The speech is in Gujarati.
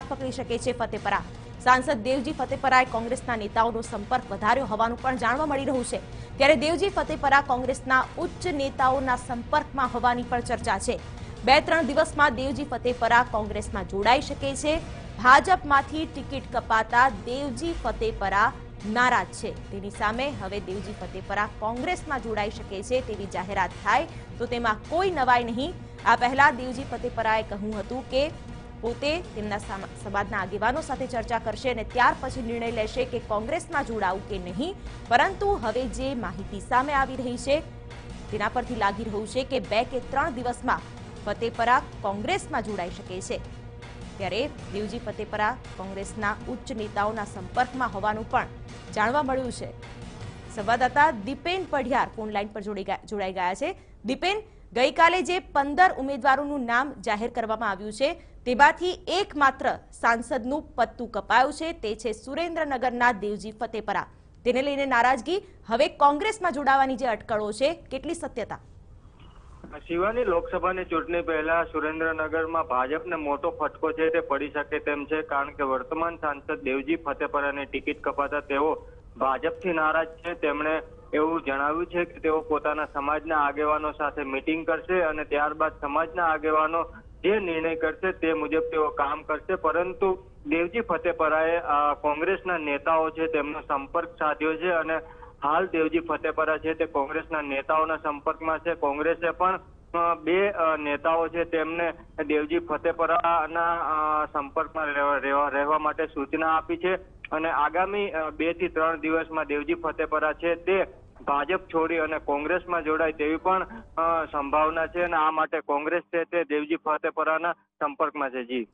પકડી શકે છે ફતેપરા। સાંસદ દેવજી ફતેપરાએ કોંગ્રેસના નેતાઓનો સંપર્ક વધાર્યો હોવાનું પણ જાણવા મળી રહ્યું છે। ત્યારે દેવજી ફતેપરા કોંગ્રેસના ઉચ્ચ નેતાઓના સંપર્કમાં હોવાની પણ ચર્ચા છે। 2-3 દિવસમાં દેવજી ફતેપરા કોંગ્રેસમાં જોડાઈ શકે છે। ભાજપમાંથી ટિકિટ કપાતા દેવજી ફતેપરા નારાજ છે। તેની સામે હવે દેવજી ફતેપરા કોંગ્રેસમાં જોડાઈ શકે છે તેવી જાહેરાત થાય તો તેમાં કોઈ નવાઈ નહીં। આ પહેલા દેવજી ફતેપરાએ કહ્યું હતું કે પોતે તેમના સમાજના આગેવાનો સાથે ચર્ચા કરશે અને ત્યાર પછી નિર્ણય લેશે કે કોંગ્રેસમાં જોડાવું કે નહીં। પરંતુ હવે જે માહિતી સામે આવી રહી છે તેના પરથી લાગી રહ્યું છે કે 2 કે 3 દિવસમાં ફતેપરા કોંગ્રેસમાં જોડાઈ શકે છે। ત્યારે દેવજી ફતેપરા કોંગ્રેસના ઉચ્ચ નેતાઓના સંપર્કમાં હોવાનું પણ જાણવા મળ્યું છે। સંવાદદાતા દીપેન પઢિયાર ફોન લાઈન પર જોડાઈ ગયા છે। દીપેન, ગઈકાલે જે 15 ઉમેદવારોનું નામ જાહેર કરવામાં આવ્યું છે તેમાંથી એકમાત્ર સાંસદનું પત્તું કપાયું છે, તે છે સુરેન્દ્રનગરના દેવજી ફતેપરા। તેને લઈને નારાજગી, હવે કોંગ્રેસમાં જોડાવાની જે અટકળો છે કેટલી સત્યતા? શિવાની, લોકસભાની ચૂંટણી પહેલા સુરેન્દ્રનગરમાં ભાજપને મોટો ફટકો છે તે પડી શકે તેમ છે, કારણ કે વર્તમાન સાંસદ દેવજી ફતેપરાને ટિકિટ કપાતા તેઓ ભાજપથી નારાજ છે। તેમણે એવું જણાવ્યું છે કે તેઓ પોતાના સમાજના આગેવાનો સાથે મીટિંગ કરશે અને ત્યારબાદ સમાજના આગેવાનો જે નિર્ણય કરશે તે મુજબ તેઓ કામ કરશે। પરંતુ દેવજી ફતેપરાએ કોંગ્રેસના નેતાઓ છે તેમનો સંપર્ક સાધ્યો છે અને હાલ દેવજી ફતેપરા છે તે કોંગ્રેસના નેતાઓના સંપર્કમાં છે। કોંગ્રેસે પણ 2 નેતાઓ છે તેમને દેવજી ફતેપરાના સંપર્કમાં રહેવા માટે સૂચના આપી છે અને આગામી 2 થી 3 દિવસમાં દેવજી ફતેપરા છે તે ભાજપ છોડી અને કોંગ્રેસમાં જોડાય તેવી પણ સંભાવના છે અને આ માટે કોંગ્રેસ છે તે દેવજી ફતેપરાના સંપર્કમાં છે। જી।